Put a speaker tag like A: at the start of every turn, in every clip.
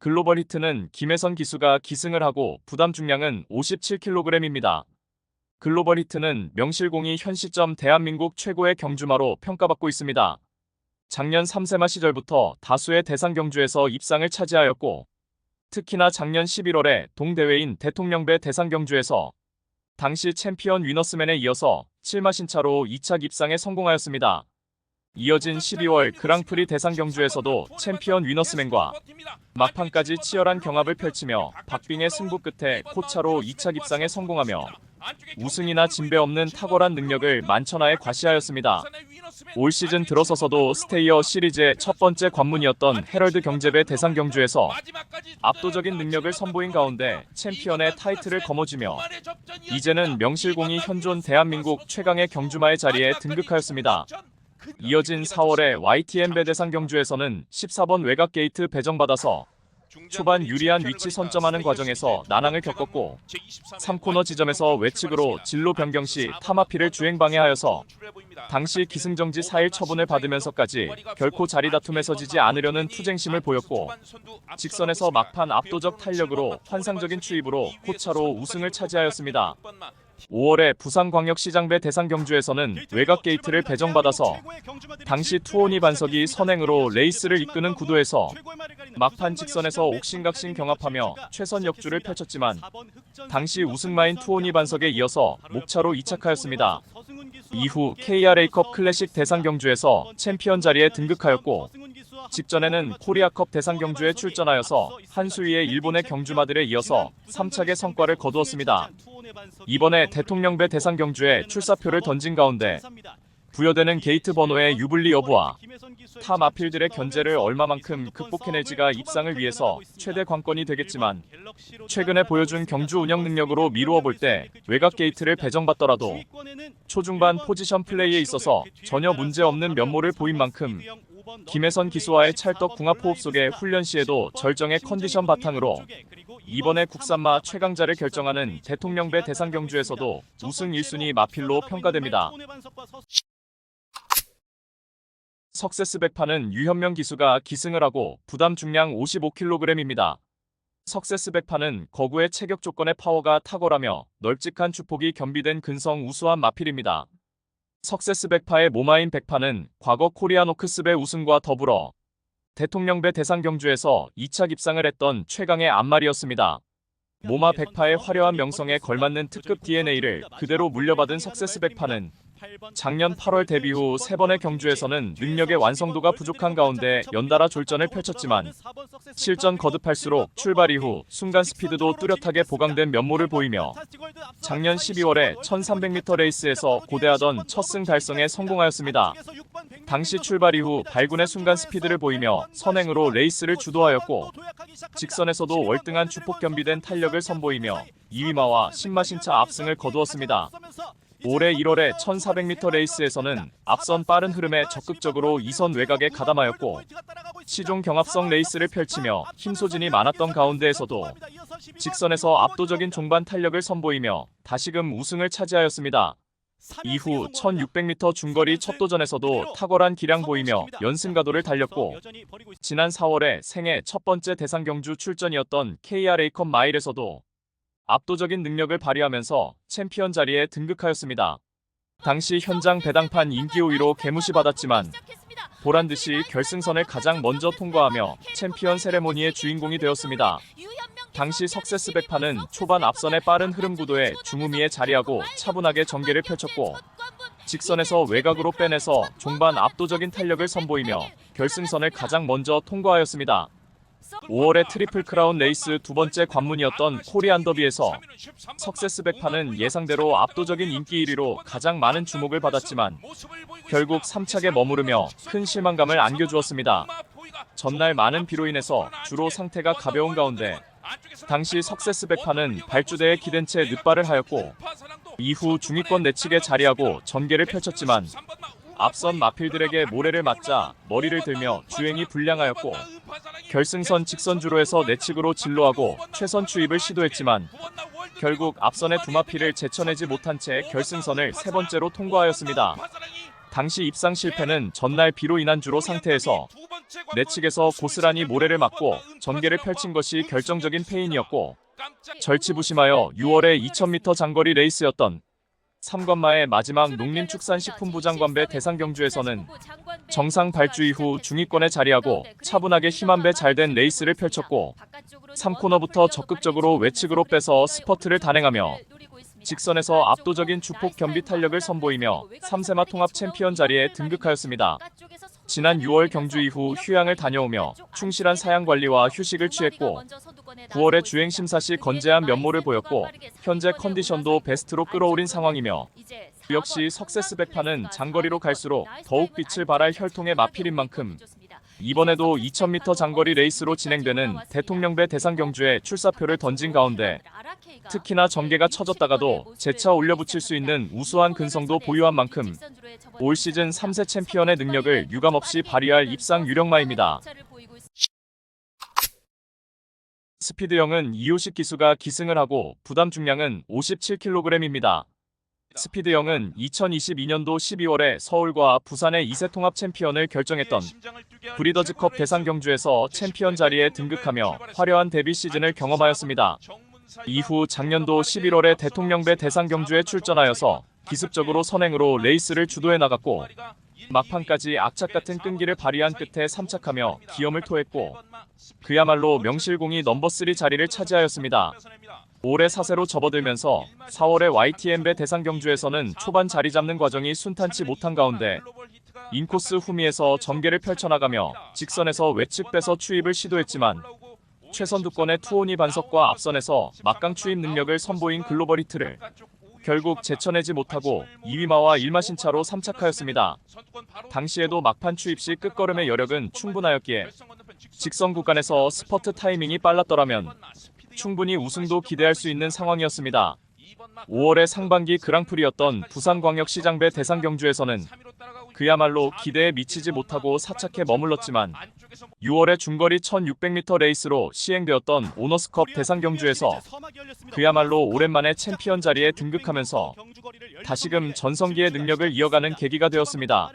A: 글로벌 히트는 김혜선 기수가 기승을 하고 부담 중량은 57kg입니다. 글로벌 히트는 명실공히 현 시점 대한민국 최고의 경주마로 평가받고 있습니다. 작년 3세마 시절부터 다수의 대상 경주에서 입상을 차지하였고 특히나 작년 11월에 동대회인 대통령배 대상 경주에서 당시 챔피언 위너스맨에 이어서 7마 신차로 2차 입상에 성공하였습니다. 이어진 12월 그랑프리 대상 경주에서도 챔피언 위너스맨과 막판까지 치열한 경합을 펼치며 박빙의 승부 끝에 코차로 2차 입상에 성공하며 우승이나 진배 없는 탁월한 능력을 만천하에 과시하였습니다. 올 시즌 들어서서도 스테이어 시리즈의 첫 번째 관문이었던 헤럴드 경제배 대상 경주에서 압도적인 능력을 선보인 가운데 챔피언의 타이틀을 거머쥐며 이제는 명실공히 현존 대한민국 최강의 경주마의 자리에 등극하였습니다. 이어진 4월에 YTN배 대상 경주에서는 14번 외곽 게이트 배정받아서 초반 유리한 위치 선점하는 과정에서 난항을 겪었고 3코너 지점에서 외측으로 진로 변경 시 타마피를 주행 방해하여서 당시 기승정지 4일 처분을 받으면서까지 결코 자리 다툼에서 지지 않으려는 투쟁심을 보였고 직선에서 막판 압도적 탄력으로 환상적인 추입으로 코차로 우승을 차지하였습니다. 5월에 부산광역시장배 대상 경주에서는 외곽 게이트를 배정받아서 당시 투오니 반석이 선행으로 레이스를 이끄는 구도에서 막판 직선에서 옥신각신 경합하며 최선 역주를 펼쳤지만 당시 우승마인 투오니 반석에 이어서 목차로 2착하였습니다. 이후 KRA컵 클래식 대상 경주에서 챔피언 자리에 등극하였고 직전에는 코리아컵 대상 경주에 출전하여서 한 수위의 일본의 경주마들에 이어서 3착의 성과를 거두었습니다. 이번에 대통령배 대상 경주에 출사표를 던진 가운데 부여되는 게이트 번호의 유불리 여부와 타 마필들의 견제를 얼마만큼 극복해낼지가 입상을 위해서 최대 관건이 되겠지만 최근에 보여준 경주 운영 능력으로 미루어 볼 때 외곽 게이트를 배정받더라도 초중반 포지션 플레이에 있어서 전혀 문제없는 면모를 보인 만큼 김혜선 기수와의 찰떡 궁합 호흡 속의 훈련 시에도 절정의 컨디션 바탕으로 이번에 국산마 최강자를 결정하는 대통령배 대상 경주에서도 우승 1순위 마필로 평가됩니다. 석세스 백파는 유현명 기수가 기승을 하고 부담 중량 55kg입니다. 석세스 백파는 거구의 체격 조건의 파워가 탁월하며 널찍한 주폭이 겸비된 근성 우수한 마필입니다. 석세스 백파의 모마인 백파는 과거 코리아노크스배 우승과 더불어 대통령배 대상 경주에서 2차 입상을 했던 최강의 앞말이었습니다. 모마 백파의 화려한 명성에 걸맞는 특급 DNA를 그대로 물려받은 석세스 백파는 작년 8월 데뷔 후 3번의 경주에서는 능력의 완성도가 부족한 가운데 연달아 졸전을 펼쳤지만 실전 거듭할수록 출발 이후 순간 스피드도 뚜렷하게 보강된 면모를 보이며 작년 12월에 1300m 레이스에서 고대하던 첫 승 달성에 성공하였습니다. 당시 출발 이후 발군의 순간 스피드를 보이며 선행으로 레이스를 주도하였고 직선에서도 월등한 주폭 겸비된 탄력을 선보이며 2위마와 10마 신차 압승을 거두었습니다. 올해 1월에 1400m 레이스에서는 앞선 빠른 흐름에 적극적으로 2선 외곽에 가담하였고 시종 경합성 레이스를 펼치며 힘소진이 많았던 가운데에서도 직선에서 압도적인 종반 탄력을 선보이며 다시금 우승을 차지하였습니다. 이후 1600m 중거리 첫 도전에서도 탁월한 기량 보이며 연승가도를 달렸고 지난 4월에 생애 첫 번째 대상 경주 출전이었던 KRA컵 마일에서도 압도적인 능력을 발휘하면서 챔피언 자리에 등극하였습니다. 당시 현장 배당판 인기 5위로 개무시받았지만 보란듯이 결승선을 가장 먼저 통과하며 챔피언 세레모니의 주인공이 되었습니다. 당시 석세스 백파는 초반 앞선의 빠른 흐름 구도에 중후미에 자리하고 차분하게 전개를 펼쳤고 직선에서 외곽으로 빼내서 종반 압도적인 탄력을 선보이며 결승선을 가장 먼저 통과하였습니다. 5월의 트리플 크라운 레이스 두 번째 관문이었던 코리안 더비에서 석세스 백파는 예상대로 압도적인 인기 1위로 가장 많은 주목을 받았지만 결국 3착에 머무르며 큰 실망감을 안겨주었습니다. 전날 많은 비로 인해서 주로 상태가 가벼운 가운데 당시 석세스 백파는 발주대에 기댄 채 늑발을 하였고 이후 중위권 내측에 자리하고 전개를 펼쳤지만 앞선 마필들에게 모래를 맞자 머리를 들며 주행이 불량하였고 결승선 직선주로에서 내측으로 진로하고 최선 추입을 시도했지만 결국 앞선의 두 마필을 제쳐내지 못한 채 결승선을 세 번째로 통과하였습니다. 당시 입상 실패는 전날 비로 인한 주로 상태에서 내측에서 고스란히 모래를 맞고 전개를 펼친 것이 결정적인 패인이었고, 절치부심하여 6월의 2000m 장거리 레이스였던 삼관마의 마지막 농림축산식품부 장관배 대상 경주에서는 정상 발주 이후 중위권에 자리하고 차분하게 힘한 배 잘된 레이스를 펼쳤고, 3코너부터 적극적으로 외측으로 빼서 스퍼트를 단행하며 직선에서 압도적인 주폭 겸비 탄력을 선보이며 3세마 통합 챔피언 자리에 등극하였습니다. 지난 6월 경주 이후 휴양을 다녀오며 충실한 사양 관리와 휴식을 취했고, 9월에 주행 심사 시 건재한 면모를 보였고, 현재 컨디션도 베스트로 끌어올린 상황이며, 역시 석세스 백파는 장거리로 갈수록 더욱 빛을 발할 혈통의 마필인 만큼 이번에도 2000m 장거리 레이스로 진행되는 대통령배 대상 경주에 출사표를 던진 가운데, 특히나 전개가 처졌다가도 재차 올려붙일 수 있는 우수한 근성도 보유한 만큼 올 시즌 3세 챔피언의 능력을 유감없이 발휘할 입상 유력마입니다. 스피드형은 이호식 기수가 기승을 하고 부담 중량은 57kg입니다. 스피드형은 2022년도 12월에 서울과 부산의 2세 통합 챔피언을 결정했던 브리더즈컵 대상 경주에서 챔피언 자리에 등극하며 화려한 데뷔 시즌을 경험하였습니다. 이후 작년도 11월에 대통령배 대상 경주에 출전하여서 기습적으로 선행으로 레이스를 주도해 나갔고, 막판까지 악착 같은 끈기를 발휘한 끝에 3착하며 기염을 토했고, 그야말로 명실공히 넘버3 자리를 차지하였습니다. 올해 4세로 접어들면서 4월에 YTN배 대상 경주에서는 초반 자리 잡는 과정이 순탄치 못한 가운데 인코스 후미에서 전개를 펼쳐나가며 직선에서 외측 빼서 추입을 시도했지만 최선두권의 투오니 반석과 앞선에서 막강 추입 능력을 선보인 글로벌 히트를 결국 제쳐내지 못하고 2위마와 1마신차로 3착하였습니다. 당시에도 막판 추입 시 끝걸음의 여력은 충분하였기에 직선 구간에서 스퍼트 타이밍이 빨랐더라면 충분히 우승도 기대할 수 있는 상황이었습니다. 5월의 상반기 그랑프리였던 부산광역시장배 대상 경주에서는 그야말로 기대에 미치지 못하고 사착해 머물렀지만 6월의 중거리 1600m 레이스로 시행되었던 오너스컵 대상 경주에서 그야말로 오랜만에 챔피언 자리에 등극하면서 다시금 전성기의 능력을 이어가는 계기가 되었습니다.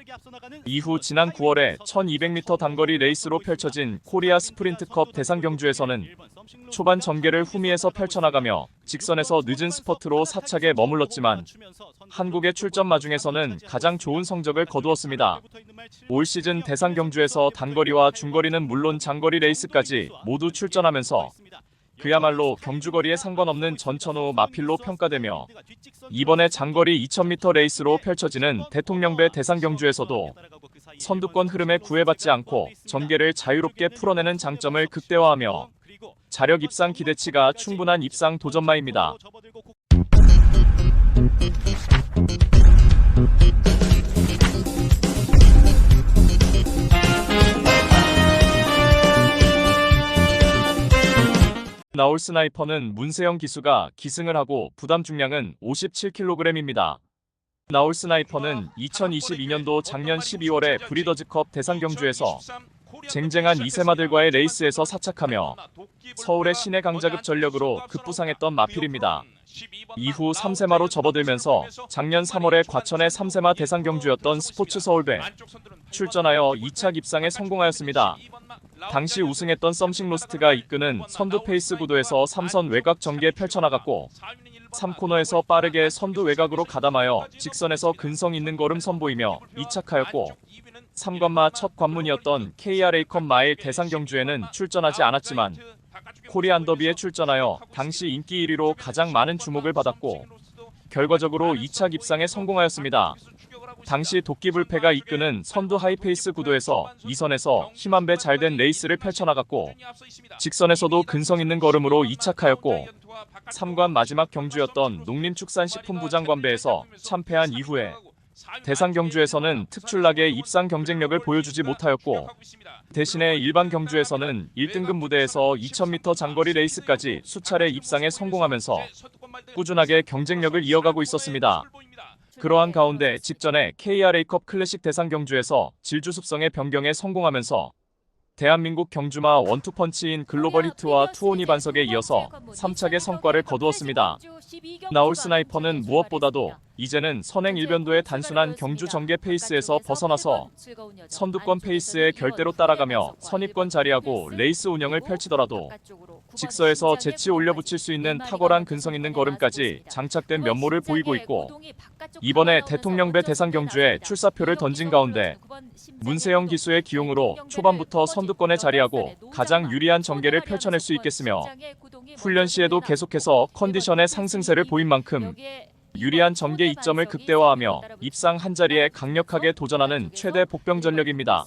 A: 이후 지난 9월에 1200m 단거리 레이스로 펼쳐진 코리아 스프린트컵 대상 경주에서는 초반 전개를 후미에서 펼쳐나가며 직선에서 늦은 스퍼트로 사착에 머물렀지만 한국의 출전 마중에서는 가장 좋은 성적을 거두었습니다. 올 시즌 대상 경주에서 단거리와 중거리는 물론 장거리 레이스까지 모두 출전하면서 그야말로 경주거리에 상관없는 전천후 마필로 평가되며 이번에 장거리 2000m 레이스로 펼쳐지는 대통령배 대상 경주에서도 선두권 흐름에 구애받지 않고 전개를 자유롭게 풀어내는 장점을 극대화하며 자력 입상 기대치가 충분한 입상 도전마입니다. 나올 스나이퍼는 문세영 기수가 기승을 하고 부담 중량은 57kg입니다. 나올 스나이퍼는 2022년도 작년 12월에 브리더즈컵 대상 경주에서 쟁쟁한 2세마들과의 레이스에서 사착하며 서울의 신의 강자급 전력으로 급부상했던 마필입니다. 이후 3세마로 접어들면서 작년 3월에 과천의 3세마 대상 경주였던 스포츠 서울배 출전하여 2착 입상에 성공하였습니다. 당시 우승했던 썸씽 로스트가 이끄는 선두 페이스 구도에서 3선 외곽 전개 펼쳐나갔고 3코너에서 빠르게 선두 외곽으로 가담하여 직선에서 근성 있는 걸음 선보이며 2착하였고 3관마 첫 관문이었던 KRA컵 마일 대상 경주에는 출전하지 않았지만 코리안 더비에 출전하여 당시 인기 1위로 가장 많은 주목을 받았고 결과적으로 2착 입상에 성공하였습니다. 당시 도끼불패가 이끄는 선두 하이페이스 구도에서 2선에서 힘한 배 잘된 레이스를 펼쳐나갔고 직선에서도 근성 있는 걸음으로 2착하였고 3관 마지막 경주였던 농림축산식품부 장관배에서 참패한 이후에 대상 경주에서는 특출나게 입상 경쟁력을 보여주지 못하였고 대신에 일반 경주에서는 1등급 무대에서 2000m 장거리 레이스까지 수차례 입상에 성공하면서 꾸준하게 경쟁력을 이어가고 있었습니다. 그러한 가운데 직전에 KRA컵 클래식 대상 경주에서 질주 습성의 변경에 성공하면서 대한민국 경주마 원투펀치인 글로벌 히트와 투혼이 반석에 이어서 3차계 성과를 거두었습니다. 나올 스나이퍼는 무엇보다도 이제는 선행 일변도의 단순한 경주 전개 페이스에서 벗어나서 선두권 페이스에 결대로 따라가며 선입권 자리하고 레이스 운영을 펼치더라도 직서에서 재치 올려붙일 수 있는 탁월한 근성 있는 걸음까지 장착된 면모를 보이고 있고, 이번에 대통령배 대상 경주에 출사표를 던진 가운데 문세영 기수의 기용으로 초반부터 선두권에 자리하고 가장 유리한 전개를 펼쳐낼 수 있겠으며, 훈련 시에도 계속해서 컨디션의 상승세를 보인 만큼 유리한 전개 이점을 극대화하며 입상 한자리에 강력하게 도전하는 최대 복병 전력입니다.